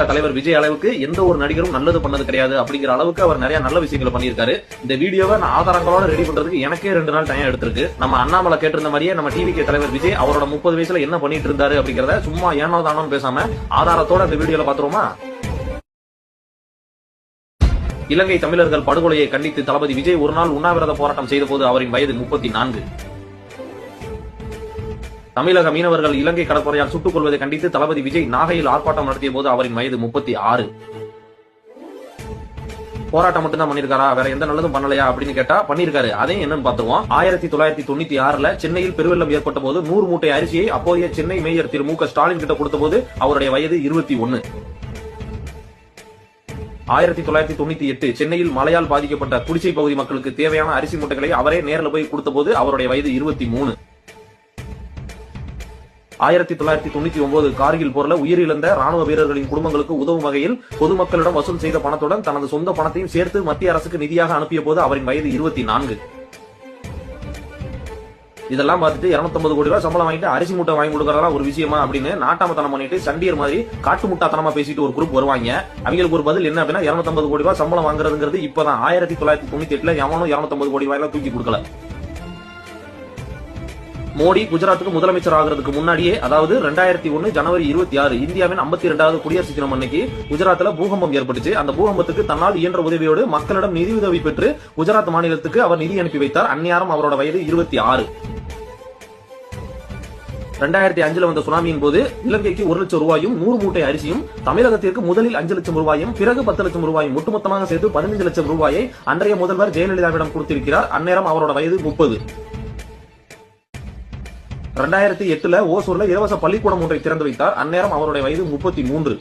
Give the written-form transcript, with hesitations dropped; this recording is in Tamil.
தலைவர் விஜய் அளவுக்கு எந்த ஒரு நடிகரும் நல்லது பண்ணது கிடையாது அப்படிங்கிற அளவுக்கு அவர் நிறைய நல்ல விஷயங்களை பண்ணியிருக்காரு. இந்த வீடியோவை நான் ஆதாரங்களோட ரெடி பண்றதுக்கு எனக்கே 2 நாள் டைம் எடுத்திருக்கு. நம்ம அண்ணாமலை கேட்டிருந்த மாதிரியே நம்ம டிவிகே தலைவர் விஜய் அவரோட 30 வயசுல என்ன பண்ணிட்டு இருந்தாரு அப்படிங்கறத சும்மா ஏனோ தானோ பேசாம ஆதாரத்தோட இந்த வீடியோல பாத்துருவோமா? இலங்கை தமிழர்கள் படுகொலையை கண்டித்து தளபதி விஜய் ஒரு நாள் உண்ணாவிரத போராட்டம் செய்த போது அவரின் வயது 34. தமிழக மீனவர்கள் இலங்கை கடற்படையால் சுட்டுக் கொள்வதை கண்டித்து தளபதி விஜய் நாகையில் ஆர்ப்பாட்டம் நடத்திய போது அவரின் வயது 36. போராட்டம் மட்டும் தான் பண்ணிருக்காரா, வேற எந்த நல்லதும் பண்ணலையா அப்படின்னு கேட்டா பண்ணிருக்காரு. அதையும் என்னன்னு பாத்துருவோம். 1996 சென்னையில் பெருவெள்ளம் ஏற்பட்ட போது 100 மூட்டை அரிசியை அப்போதைய சென்னை மேயர் திரு மு க ஸ்டாலின் கிட்ட கொடுத்த போது அவருடைய வயது 21. 1998 சென்னையில் மழையால் பாதிக்கப்பட்ட குடிசை பகுதி மக்களுக்கு தேவையான அரிசி மூட்டைகளை அவரே நேரில் போய் கொடுத்த போது அவருடைய வயது 23. 1999 கார்கில் போர்ல உயிரிழந்த ராணுவ வீரர்களின் குடும்பங்களுக்கு உதவும் வகையில் பொதுமக்களிடம் வசூல் செய்த பணத்துடன் தனது சொந்த பணத்தையும் சேர்த்து மத்திய அரசுக்கு நிதியாக அனுப்பிய போது அவரின் வயது 24. இதெல்லாம் பார்த்துட்டு 250 கோடி ரூபாய் சம்பளம் வாங்கிட்டு அரிசி மூட்டை வாங்கி கொடுக்கறதா ஒரு விஷயமா அப்படின்னு நாட்டாமத்தனம் பண்ணிட்டு சண்டியர் மாதிரி காட்டு முட்டாத்தனமா பேசிட்டு ஒரு குரூப் வருவாங்க. அவங்களுக்கு ஒரு பதில் என்ன அப்படின்னா 250 கோடி ரூபாய் சம்பளம் வாங்குறதுங்கிறது இப்பதான் 1998 எவனும் 250 கோடி ரூபாய் தூக்கி கொடுக்கல. மோடி குஜராத்துக்கு முதலமைச்சர் ஆகிறதுக்கு முன்னாடியே, அதாவது 2001 ஜனவரி 26 இந்தியாவின் 52வது குடியரசு தினம் அன்னைக்கு குஜராத்ல பூகம்பம் ஏற்பட்டுச்சு. அந்த பூகம்பத்துக்கு தன்னால் இயன்ற உதவியோடு மக்களிடம் நிதியுதவி பெற்று குஜராத் மாநிலத்துக்கு அவர் நிதி அனுப்பி வைத்தார். அந்நியாரம் அவரோட வயது 26. 2005 வந்த சுனாமியின் போது இலங்கைக்கு 1 லட்சம் ரூபாயும் 100 மூட்டை அரிசியும், தமிழகத்திற்கு முதலில் 5 லட்சம் ரூபாயும் பிறகு 10 லட்சம் ரூபாயும் ஒட்டுமொத்தமாக சேர்த்து 15 லட்சம் ரூபாயை அன்றைய முதல்வர் ஜெயலலிதாவிடம் கொடுத்திருக்கிறார். அந்நேரம் அவரோட வயது 30. 2008 ஓசூர்ல இலவச பள்ளிக்கூடம் ஒன்றை திறந்து வைத்தார். அந்நேரம் அவருடைய வயது 33.